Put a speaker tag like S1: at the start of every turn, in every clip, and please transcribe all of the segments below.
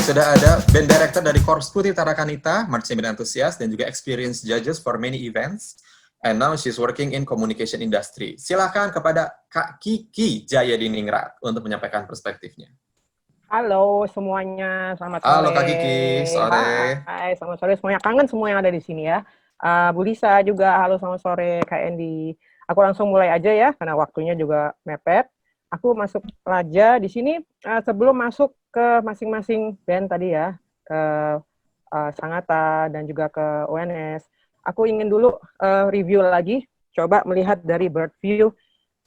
S1: sudah ada band director dari Korps Putih Tarakanita, marching band enthusiast, dan juga experienced judges for many events. And now she's working in communication industry. Silakan kepada Kak Kiki Jayadiningrat untuk menyampaikan perspektifnya.
S2: Halo semuanya, selamat sore.
S1: Halo Kak Kiki, sore.
S2: Hai, selamat sore semuanya. Kangen semua yang ada di sini ya. Bu Lisa juga, halo selamat sore Kak Endi. Aku langsung mulai aja ya, karena waktunya juga mepet. Aku masuk aja di sini sebelum masuk ke masing-masing band tadi ya, ke Sangatta dan juga ke UNS. Aku ingin dulu review lagi, coba melihat dari bird view.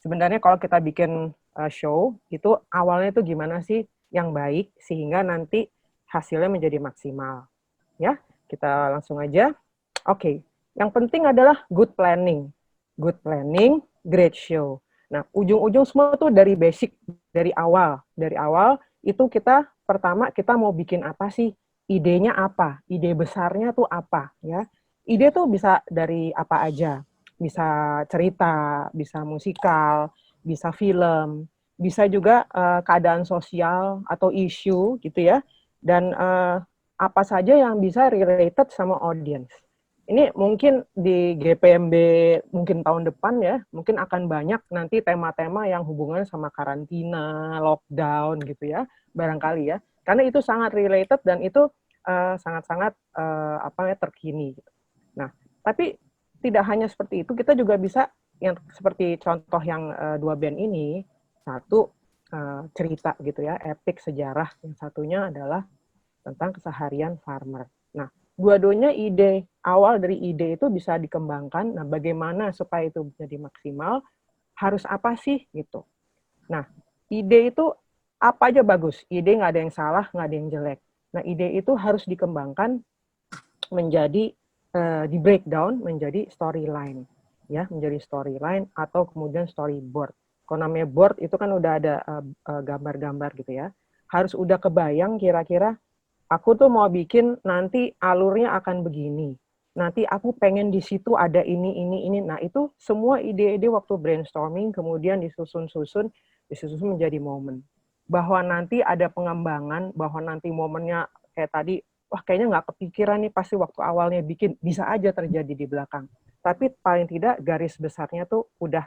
S2: Sebenarnya kalau kita bikin show, itu awalnya itu gimana sih yang baik, sehingga nanti hasilnya menjadi maksimal. Ya, kita langsung aja. Oke, yang penting adalah good planning. Good planning, great show. Nah, ujung-ujung semua tuh dari basic, dari awal. Dari awal itu kita pertama kita mau bikin apa sih? Idenya apa? Ide besarnya tuh apa? Ya, ide tuh bisa dari apa aja. Bisa cerita, bisa musikal, bisa film, bisa juga keadaan sosial atau isu gitu ya. Dan apa saja yang bisa related sama audience. Ini mungkin di GPMB mungkin tahun depan ya, mungkin akan banyak nanti tema-tema yang hubungan sama karantina, lockdown gitu ya, barangkali ya. Karena itu sangat related dan itu sangat-sangat terkini. Gitu. Nah, tapi tidak hanya seperti itu, kita juga bisa yang seperti contoh yang dua band ini, satu cerita gitu ya, epic sejarah, yang satunya adalah tentang keseharian farmer. Nah, dua-duanya ide, awal dari ide itu bisa dikembangkan, nah bagaimana supaya itu menjadi maksimal, harus apa sih gitu. Nah, ide itu apa aja bagus, ide nggak ada yang salah, nggak ada yang jelek. Nah, ide itu harus dikembangkan menjadi, di breakdown menjadi storyline, ya, menjadi storyline atau kemudian storyboard. Kalau namanya board itu kan udah ada gambar-gambar gitu ya, harus udah kebayang kira-kira aku tuh mau bikin nanti alurnya akan begini. Nanti aku pengen di situ ada ini. Nah, itu semua ide-ide waktu brainstorming kemudian disusun menjadi momen. Bahwa nanti ada pengembangan, bahwa nanti momennya kayak tadi, wah kayaknya nggak kepikiran nih pasti waktu awalnya bikin, bisa aja terjadi di belakang. Tapi paling tidak garis besarnya tuh udah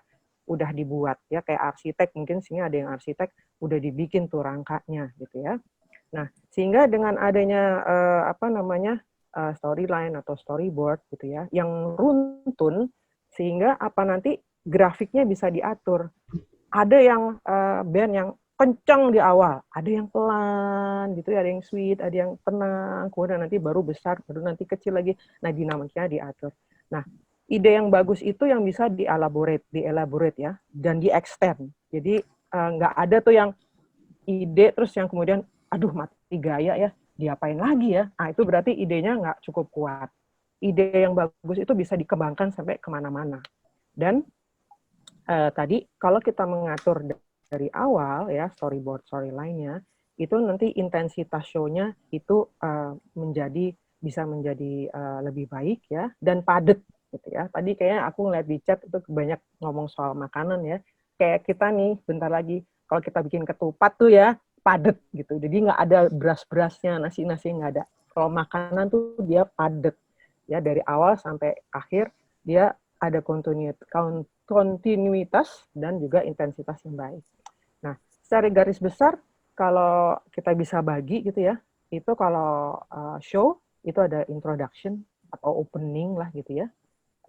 S2: dibuat ya, kayak arsitek mungkin sini ada yang arsitek udah dibikin tuh rangkanya gitu ya. Nah, sehingga dengan adanya storyline atau storyboard gitu ya, yang runtun, sehingga nanti grafiknya bisa diatur. Ada yang band yang kencang di awal, ada yang pelan gitu ya, ada yang sweet, ada yang tenang, kemudian nanti baru besar, baru nanti kecil lagi. Nah, dinamiknya diatur. Nah, ide yang bagus itu yang bisa dielaborate ya, dan di-extend. Jadi nggak ada tuh yang ide terus yang kemudian aduh mati gaya ya, diapain lagi ya. Nah, itu berarti idenya nggak cukup kuat. Ide yang bagus itu bisa dikembangkan sampai kemana-mana. Dan tadi kalau kita mengatur dari awal ya, storyboard storyline-nya, itu nanti intensitas show-nya itu bisa menjadi lebih baik ya, dan padat gitu ya. Tadi kayaknya aku ngeliat di chat itu banyak ngomong soal makanan ya. Kayak kita nih bentar lagi kalau kita bikin ketupat tuh ya padat gitu. Jadi nggak ada beras-berasnya, nasi-nasi nggak ada. Kalau makanan tuh dia padat ya, dari awal sampai akhir dia ada kontinuitas dan juga intensitas yang baik. Nah, secara garis besar kalau kita bisa bagi gitu ya, itu kalau show itu ada introduction atau opening lah gitu ya,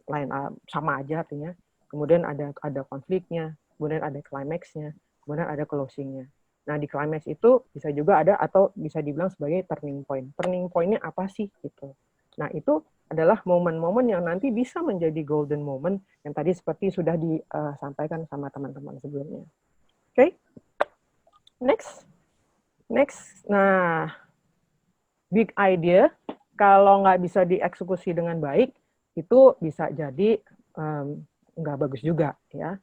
S2: lain sama aja artinya. Kemudian ada konfliknya, kemudian ada climax-nya, kemudian ada closing-nya. Nah, di climax itu bisa juga ada atau bisa dibilang sebagai turning point. Turning point-nya apa sih gitu. Nah, itu adalah momen-momen yang nanti bisa menjadi golden moment yang tadi seperti sudah disampaikan sama teman-teman sebelumnya. Oke? Okay? Next. Nah, big idea kalau nggak bisa dieksekusi dengan baik, itu bisa jadi nggak bagus juga ya.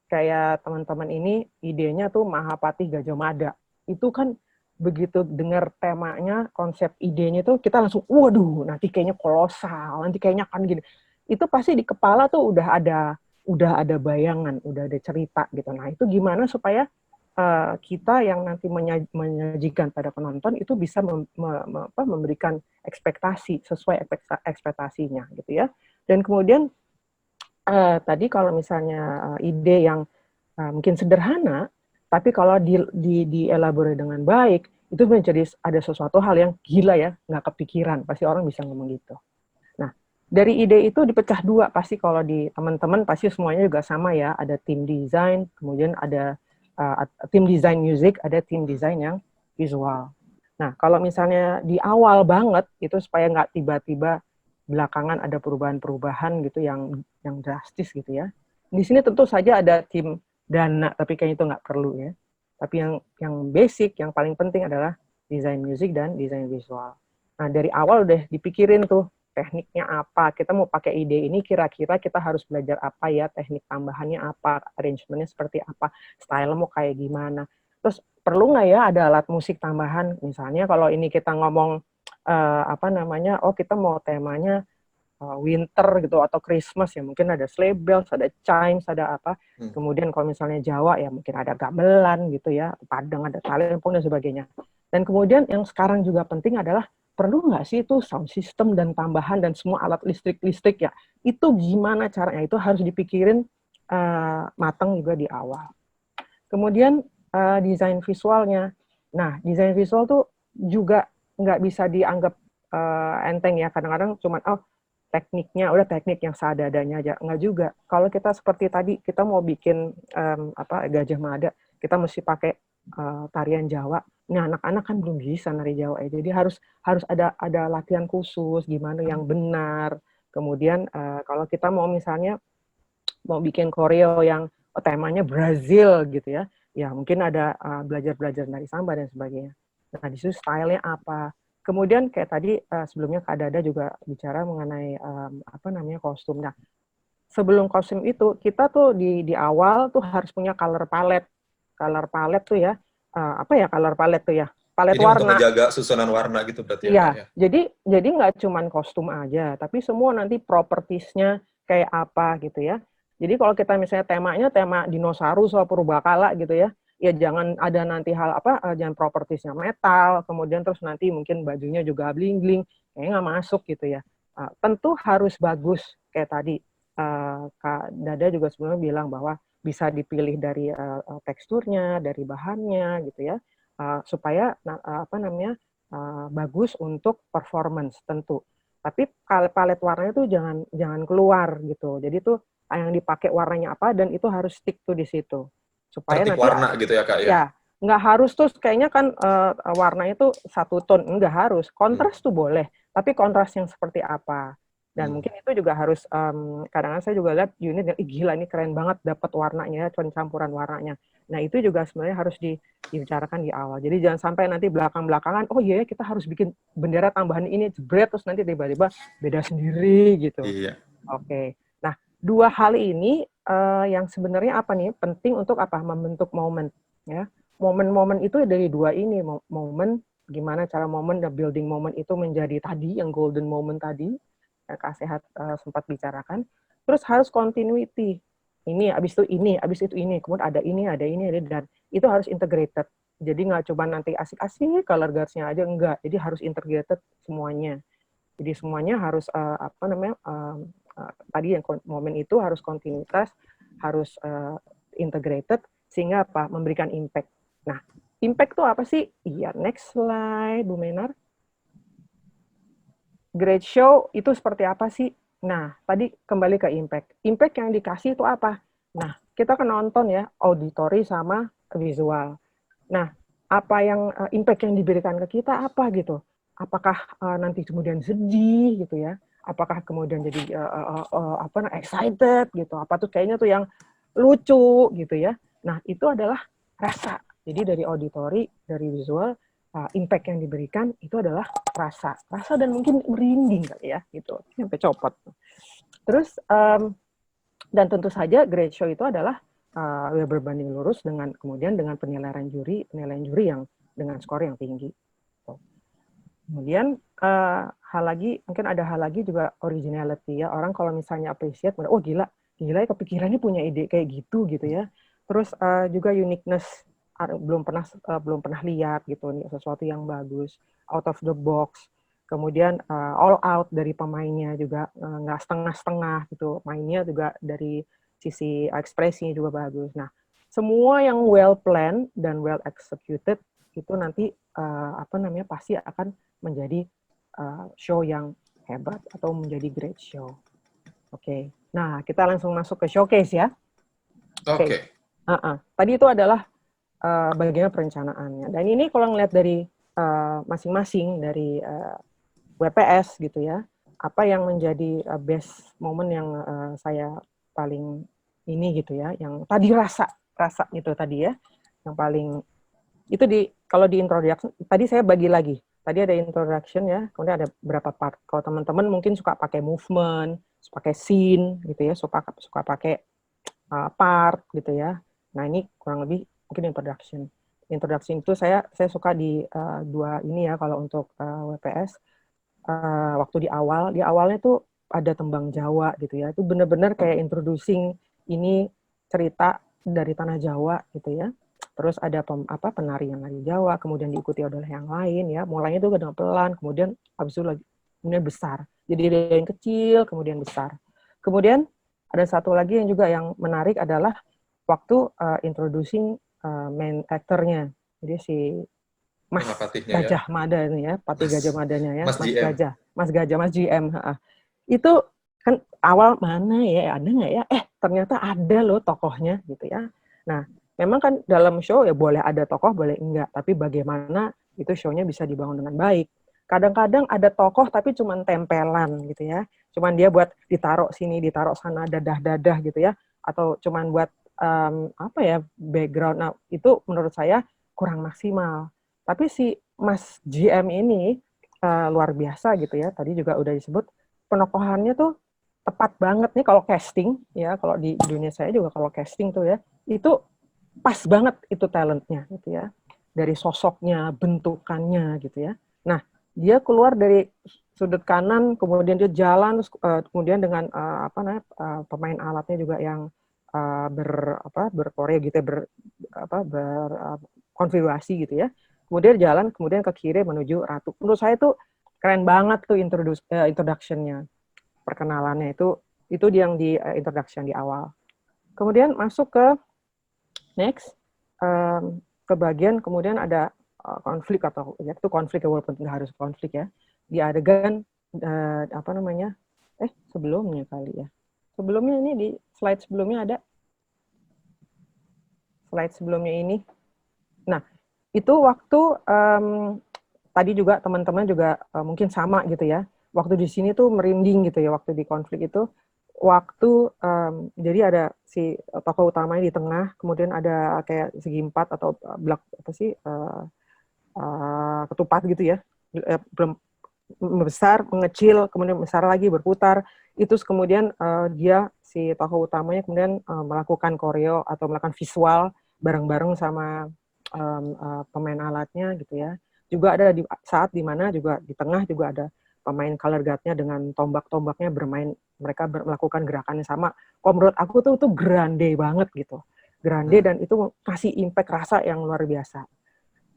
S2: Kayak teman-teman ini idenya tuh Mahapati Gajah Mada. Itu kan begitu dengar temanya, konsep idenya tuh kita langsung, waduh, nanti kayaknya kolosal, nanti kayaknya kan gini. Itu pasti di kepala tuh udah ada bayangan, udah ada cerita gitu. Nah, itu gimana supaya kita yang nanti menyajikan pada penonton itu bisa memberikan ekspektasi sesuai ekspektasinya gitu ya. Dan kemudian tadi kalau misalnya ide yang mungkin sederhana, tapi kalau dielaborasi dengan baik, itu menjadi ada sesuatu hal yang gila ya, nggak kepikiran. Pasti orang bisa ngomong gitu. Nah, dari ide itu dipecah dua, pasti kalau di teman-teman pasti semuanya juga sama ya, ada tim desain, kemudian ada tim desain music, ada tim desain yang visual. Nah, kalau misalnya di awal banget, itu supaya nggak tiba-tiba belakangan ada perubahan-perubahan gitu yang drastis gitu ya. Di sini tentu saja ada tim dana, tapi kayaknya itu nggak perlu ya. Tapi yang basic, yang paling penting adalah desain musik dan desain visual. Nah, dari awal udah dipikirin tuh tekniknya apa, kita mau pakai ide ini kira-kira kita harus belajar apa ya, teknik tambahannya apa, arrangementnya seperti apa, style mau kayak gimana. Terus perlu nggak ya ada alat musik tambahan, misalnya kalau ini kita ngomong oh kita mau temanya winter gitu atau Christmas ya mungkin ada sleigh bells, ada chimes, ada apa. Kemudian kalau misalnya Jawa ya mungkin ada gamelan gitu ya, Padang ada talempong dan sebagainya. Dan kemudian yang sekarang juga penting adalah perlu nggak sih itu sound system dan tambahan dan semua alat listrik ya. Itu gimana caranya? Itu harus dipikirin matang juga di awal. Kemudian desain visualnya. Nah, desain visual tuh juga nggak bisa dianggap enteng ya. Kadang-kadang cuman tekniknya udah teknik yang seadanya aja, nggak juga. Kalau kita seperti tadi kita mau bikin Gajah Mada, kita mesti pakai tarian Jawa. Nah, anak-anak kan belum bisa nari Jawa ya. Jadi harus ada latihan khusus gimana yang benar. Kemudian kalau kita mau misalnya mau bikin koreo yang temanya Brazil gitu ya, ya mungkin ada belajar-belajar dari samba dan sebagainya. Nah, di situ stylenya apa. Kemudian kayak tadi sebelumnya Kak Dada juga bicara mengenai kostum. Nah, sebelum kostum itu kita tuh di awal tuh harus punya color palette. Color palette tuh ya color palette tuh ya? Palet
S1: Ini
S2: warna.
S1: untuk menjaga susunan warna gitu berarti ya, Kak ya?
S2: Jadi nggak cuman kostum aja, tapi semua nanti propertiesnya kayak apa gitu ya. Jadi kalau kita misalnya temanya tema dinosaurus atau purbakala gitu ya, ya jangan ada nanti jangan propertiesnya metal, kemudian terus nanti mungkin bajunya juga bling-bling, kayaknya nggak masuk gitu ya. Tentu harus bagus kayak tadi Kak Dada juga sebenarnya bilang bahwa bisa dipilih dari teksturnya, dari bahannya gitu ya, supaya bagus untuk performance tentu. Tapi palet warnanya tuh jangan keluar gitu. Jadi tuh yang dipakai warnanya apa dan itu harus stick tuh di situ. Supaya
S1: Tertib
S2: nanti
S1: warna gitu ya, Kak ya?
S2: ya nggak harus tuh kayaknya kan warnanya tuh satu tone, nggak harus. Kontras tuh boleh, tapi kontras yang seperti apa. Dan mungkin itu juga harus kadang-kadang saya juga lihat unit yang gila ini keren banget dapat warnanya, campuran warnanya. Nah, itu juga sebenarnya harus dibicarakan di awal. Jadi jangan sampai nanti belakang-belakangan, oh iya kita harus bikin bendera tambahan ini, jebret, terus nanti tiba-tiba beda sendiri gitu.
S1: Iya.
S2: Oke. Nah, dua hal ini yang sebenarnya apa nih? Penting untuk apa? Membentuk momen. Ya. Momen-momen itu dari dua ini. Momen, gimana cara momen dan building momen itu menjadi tadi, yang golden moment tadi, Kak Sehat sempat bicarakan. Terus harus continuity. Ini, habis itu ini, habis itu ini. Kemudian ada ini, dan itu harus integrated. Jadi nggak coba nanti asik-asik color guards-nya aja, enggak. Jadi harus integrated semuanya. Jadi semuanya harus tadi yang momen itu harus kontinuitas, harus integrated, sehingga apa? Memberikan impact. Nah, impact itu apa sih? Iya, next slide, Bu Menar. Great show itu seperti apa sih? Nah, tadi kembali ke impact. Impact yang dikasih itu apa? Nah, kita kan nonton ya, auditory sama visual. Nah, apa yang impact yang diberikan ke kita apa gitu? Apakah nanti kemudian sedih gitu ya? Apakah kemudian jadi excited gitu? Apa tuh kayaknya tuh yang lucu gitu ya? Nah, itu adalah rasa. Jadi dari auditory, dari visual, impact yang diberikan itu adalah rasa dan mungkin merinding kali ya gitu sampai copot. Terus dan tentu saja great show itu adalah berbanding lurus dengan kemudian dengan penilaian juri yang dengan skor yang tinggi. Kemudian mungkin ada hal lagi juga originality ya, orang kalau misalnya appreciate, gila ya kepikirannya punya ide kayak gitu ya. Terus juga uniqueness. belum pernah lihat gitu nih, sesuatu yang bagus, out of the box. Kemudian all out dari pemainnya juga, nggak setengah-setengah gitu, mainnya juga dari sisi ekspresinya juga bagus. Nah, semua yang well planned dan well executed itu nanti pasti akan menjadi show yang hebat atau menjadi great show. Oke. Nah, kita langsung masuk ke showcase ya. Oke. Tadi itu adalah bagian perencanaannya. Dan ini kalau ngelihat dari masing-masing dari WPS gitu ya, apa yang menjadi best moment yang saya paling ini gitu ya, yang tadi rasa itu tadi ya, yang paling itu kalau di introduction tadi saya bagi lagi. Tadi ada introduction ya, kemudian ada beberapa part. Kalau teman-teman mungkin suka pakai movement, suka pakai scene gitu ya, suka pakai part gitu ya. Nah, ini kurang lebih mungkin introduction. Introduction itu saya suka di dua ini ya, kalau untuk WPS. Waktu di awalnya tuh ada tembang Jawa gitu ya. Itu benar-benar kayak introducing ini cerita dari tanah Jawa gitu ya. Terus ada penari yang lagi Jawa, kemudian diikuti oleh yang lain ya. Mulainya tuh dengan pelan, kemudian habis itu lagi kemudian besar. Jadi ada yang kecil, kemudian besar. Kemudian ada satu lagi yang juga yang menarik adalah waktu introducing main actor-nya. Jadi si Mas Gajah Mada ini ya, Patih Gajah Madanya ya, Mas GM. Itu kan awal mana ya, ada nggak ya? Ternyata ada loh tokohnya gitu ya. Nah, memang kan dalam show ya boleh ada tokoh, boleh enggak. Tapi bagaimana itu show-nya bisa dibangun dengan baik. Kadang-kadang ada tokoh tapi cuma tempelan gitu ya. Cuman dia buat ditaruh sini, ditaruh sana, dadah-dadah gitu ya. Atau cuman buat background. Nah, itu menurut saya kurang maksimal. Tapi si Mas GM ini luar biasa gitu ya. Tadi juga udah disebut penokohannya tuh tepat banget nih kalau casting ya. Kalau di dunia saya juga kalau casting tuh ya, itu pas banget itu talentnya gitu ya. Dari sosoknya, bentukannya gitu ya. Nah, dia keluar dari sudut kanan, kemudian dia jalan, kemudian dengan pemain alatnya juga yang berkoreo gitu ya, berkonfigurasi gitu ya. Kemudian jalan, kemudian ke kiri menuju Ratu. Menurut saya itu keren banget tuh introduction-nya, perkenalannya itu yang di introduction di awal. Kemudian masuk ke next, ke bagian kemudian ada konflik atau ya itu konflik ya, walaupun nggak harus konflik ya, di adegan sebelumnya kali ya. Sebelumnya ini di slide sebelumnya ada slide sebelumnya ini. Nah, itu waktu tadi juga teman-teman juga mungkin sama gitu ya. Waktu di sini tuh merinding gitu ya, waktu di konflik itu. Waktu jadi ada si tokoh utamanya di tengah, kemudian ada kayak segi empat atau ketupat gitu ya, besar, mengecil, kemudian besar lagi, berputar. Itu kemudian dia si tokoh utamanya kemudian melakukan koreo atau melakukan visual bareng-bareng sama pemain alatnya gitu ya. Juga ada di saat dimana juga di tengah juga ada pemain color guard-nya dengan tombak-tombaknya bermain, mereka melakukan gerakan yang sama. Kalau menurut aku tuh itu grande banget gitu. Grande dan itu kasih impact rasa yang luar biasa.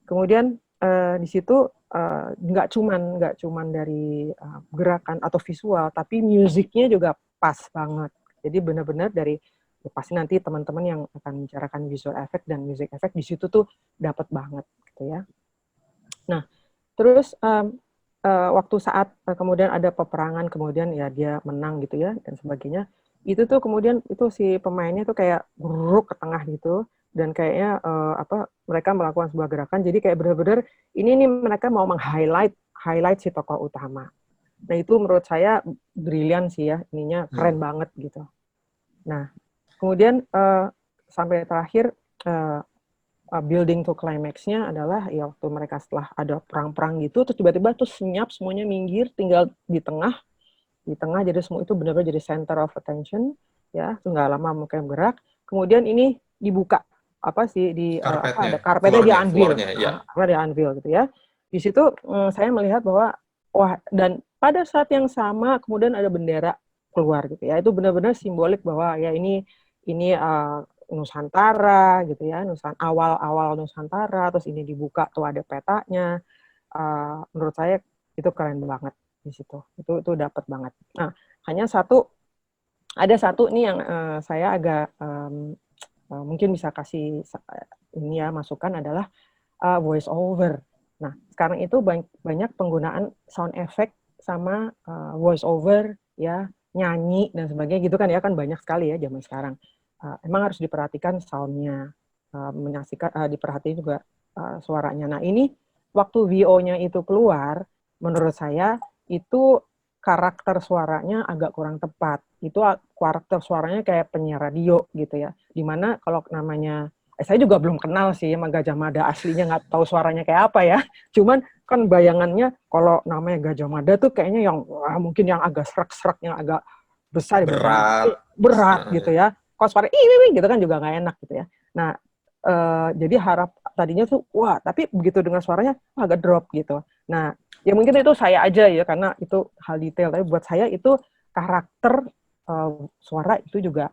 S2: Kemudian di situ nggak cuman dari gerakan atau visual, tapi musiknya juga pas banget. Jadi benar-benar dari pasti nanti teman-teman yang akan membicarakan visual effect dan music effect di situ tuh dapat banget gitu ya. Nah, terus waktu saat kemudian ada peperangan, kemudian ya dia menang gitu ya dan sebagainya, itu tuh kemudian itu si pemainnya tuh kayak buruk ke tengah gitu, dan kayaknya mereka melakukan sebuah gerakan, jadi kayak benar-benar ini mereka mau highlight si tokoh utama. Nah, itu menurut saya brilian sih ya, ininya keren banget gitu. Nah, kemudian sampai terakhir building to climax-nya adalah ya waktu mereka setelah ada perang-perang gitu, terus tiba-tiba tuh senyap, semuanya minggir, tinggal di tengah jadi semua itu benar-benar jadi center of attention ya, nggak lama mungkin gerak. Kemudian ini dibuka ada karpetnya di unveil gitu ya. Di situ saya melihat bahwa dan pada saat yang sama kemudian ada bendera keluar gitu ya. Itu benar-benar simbolik bahwa ya ini Nusantara gitu ya, awal-awal Nusantara, terus ini dibuka tuh ada petanya. Menurut saya itu keren banget di situ. Itu dapat banget. Nah, ada satu nih yang saya agak mungkin bisa kasih ini ya masukan adalah voice over. Nah, sekarang itu banyak penggunaan sound effect sama voice over ya, nyanyi dan sebagainya gitu kan ya, kan banyak sekali ya zaman sekarang. Emang harus diperhatikan soundnya, diperhatiin juga suaranya. Nah, ini waktu VO-nya itu keluar, menurut saya itu karakter suaranya agak kurang tepat. Itu karakter suaranya kayak penyiar radio gitu ya. Dimana kalau namanya saya juga belum kenal sih sama Gajah Mada aslinya, nggak tahu suaranya kayak apa ya. Cuman kan bayangannya kalau namanya Gajah Mada tuh kayaknya yang mungkin yang agak serak-serak, yang agak besar, berat gitu ya. Kalau suara gitu kan juga nggak enak gitu ya. Nah, jadi tadinya tuh wah, tapi begitu dengar suaranya agak drop gitu. Nah, ya mungkin itu saya aja ya karena itu hal detail, tapi buat saya itu karakter suara itu juga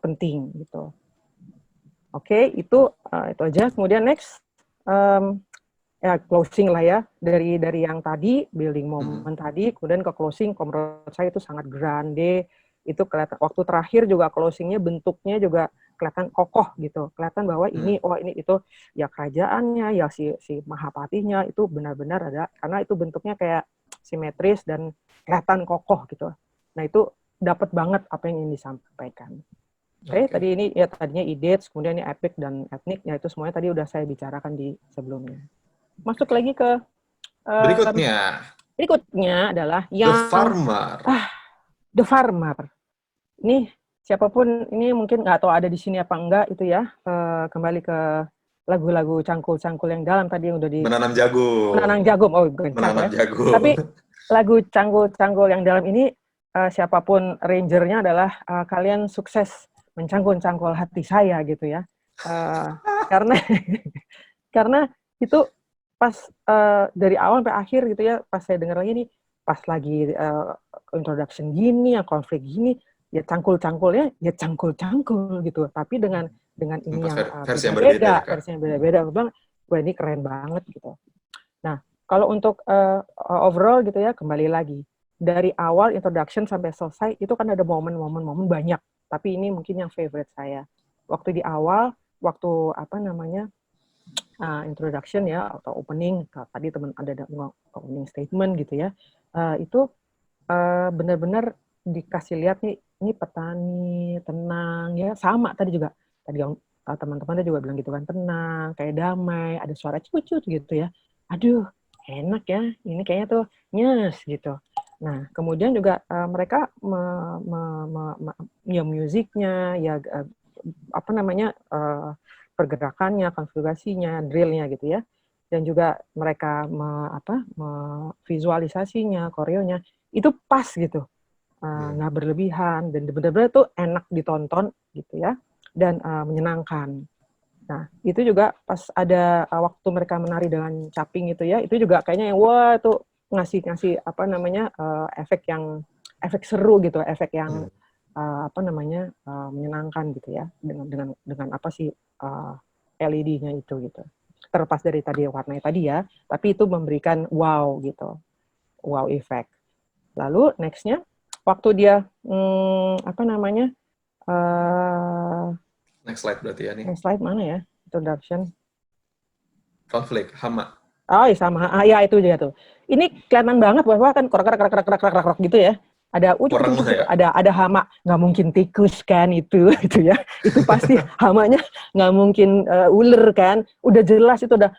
S2: penting gitu. Oke, itu aja. Kemudian next, ya closing lah ya dari yang tadi building moment tadi, kemudian ke closing. Menurut saya itu sangat grande. Itu kelihatan waktu terakhir juga closingnya bentuknya juga kelihatan kokoh gitu. Kelihatan bahwa ini itu ya kerajaannya, ya si Mahapatinya itu benar-benar ada karena itu bentuknya kayak simetris dan kelihatan kokoh gitu. Nah itu dapat banget apa yang ingin disampaikan. Oke, tadi ini ya tadinya ide, kemudian ini epic dan etnik, ya itu semuanya tadi udah saya bicarakan di sebelumnya. Masuk lagi ke berikutnya adalah yang
S1: The Farmer.
S2: The Farmer. Ini siapapun ini mungkin nggak tahu ada di sini apa enggak itu ya. Kembali ke lagu-lagu cangkul-cangkul yang dalam tadi yang udah di
S1: Menanam jagung.
S2: Oh, gencang ya.
S1: Jagung.
S2: Tapi lagu cangkul-cangkul yang dalam ini siapapun rangernya adalah kalian sukses mencangkul-cangkul hati saya gitu ya. Karena itu pas dari awal sampai akhir gitu ya, pas saya dengar lagi nih, pas lagi introduction gini, yang konflik gini, ya cangkul-cangkulnya ya cangkul-cangkul gitu. Tapi dengan ini yang versi yang beda-beda, bang, wah ini keren banget gitu. Nah, kalau untuk overall gitu ya, kembali lagi dari awal introduction sampai selesai itu kan ada momen-momen banyak. Tapi ini mungkin yang favorite saya. Waktu di awal, waktu introduction ya atau opening, tadi teman ada opening statement gitu ya, itu benar-benar dikasih lihat nih, ini petani tenang ya, sama tadi juga tadi teman-teman juga bilang gitu kan, tenang, kayak damai, ada suara cucut gitu ya, aduh enak ya, ini kayaknya tuh nyes gitu. Nah kemudian juga mereka ya musiknya ya pergerakannya, konfigurasinya, drillnya gitu ya, dan juga mereka visualisasinya, koreonya itu pas gitu, nggak berlebihan dan benar-benar tuh enak ditonton gitu ya, dan menyenangkan. Nah itu juga pas ada waktu mereka menari dengan caping itu ya, itu juga kayaknya yang wah itu ngasih efek seru gitu, efek yang menyenangkan gitu ya, dengan apa sih LED-nya itu gitu. Terlepas dari tadi warnanya tadi ya, tapi itu memberikan wow gitu, wow effect. Lalu nextnya waktu dia
S1: next slide berarti ya nih.
S2: Next slide mana ya? Introduction.
S1: Konflik hama.
S2: Oh iya sama, ya itu juga tuh. Ini kelihatan banget bahwa kan kerak gitu ya. Ada ada hama, nggak mungkin tikus kan itu gitu ya. Itu pasti hamanya nggak mungkin ular kan. Udah jelas itu udah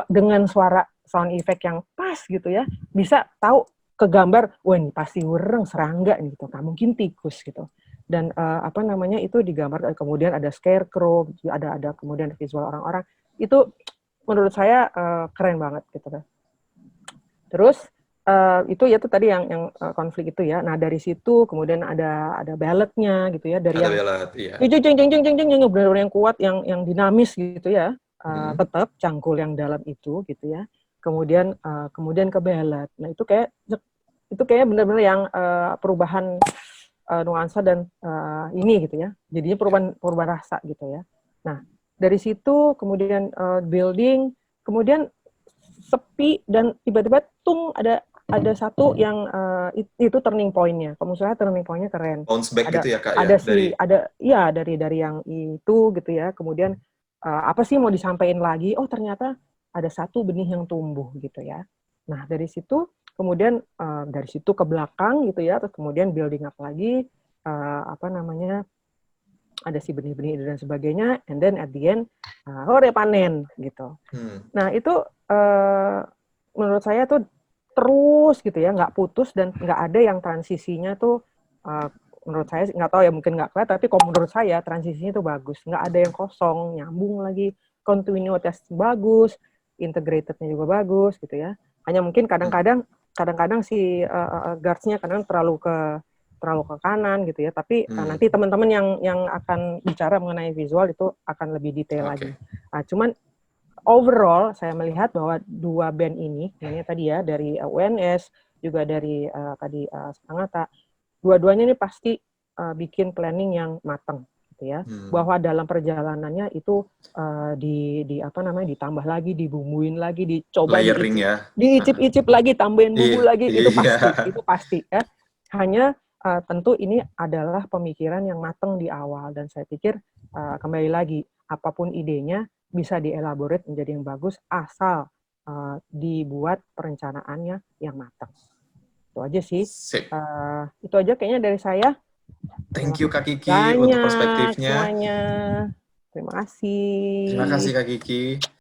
S2: dengan suara sound effect yang pas gitu ya. Bisa tahu kegambar, wah ini pasti ureng, serangga gitu. Nggak mungkin tikus gitu. Dan itu digambar, kemudian ada scarecrow, ada kemudian visual orang-orang. Itu menurut saya keren banget gitu kan. Terus itu ya tuh tadi yang konflik itu ya. Nah dari situ kemudian ada balladnya gitu ya, dari yang jeng benar-benar yang kuat, yang dinamis gitu ya. Tetap cangkul yang dalam itu gitu ya. Kemudian ke ballad. Nah itu kayak benar-benar yang perubahan nuansa dan ini gitu ya. Jadinya perubahan rasa gitu ya. Nah, dari situ kemudian building, kemudian sepi dan tiba-tiba tung ada satu yang itu turning point-nya. Kalau misalnya turning point-nya keren.
S1: Bounce back gitu ya Kak ya?
S2: Dari yang itu gitu ya. Kemudian apa sih mau disampaikan lagi? Oh ternyata ada satu benih yang tumbuh gitu ya. Nah dari situ kemudian dari situ ke belakang gitu ya. Terus kemudian building up lagi ada si benih-benih dan sebagainya. And then at the end panen gitu. Nah itu menurut saya tuh terus gitu ya, nggak putus dan nggak ada yang transisinya tuh menurut saya nggak tahu ya mungkin nggak kelihatan, tapi kalau menurut saya transisinya tuh bagus, nggak ada yang kosong, nyambung lagi, kontinuitas bagus, integratednya juga bagus gitu ya. Hanya mungkin kadang-kadang si guards-nya kadang terlalu ke kanan gitu ya, tapi nanti teman-teman yang akan bicara mengenai visual itu akan lebih detail lagi. Nah, cuman overall saya melihat bahwa dua band ini tadi ya dari UNS juga dari tadi Sangatta, dua-duanya ini pasti bikin planning yang matang gitu ya. Bahwa dalam perjalanannya itu ditambah lagi, dibumbuin lagi, dicoba diicip-icip lagi, tambahin bumbu lagi, itu pasti ya. Hanya tentu ini adalah pemikiran yang matang di awal dan saya pikir kembali lagi apapun idenya bisa dielaborate menjadi yang bagus asal dibuat perencanaannya yang matang. Itu aja sih. Itu aja kayaknya dari saya.
S1: Thank you Kak Kiki untuk perspektifnya.
S2: Semuanya. Terima kasih.
S1: Terima kasih Kak Kiki.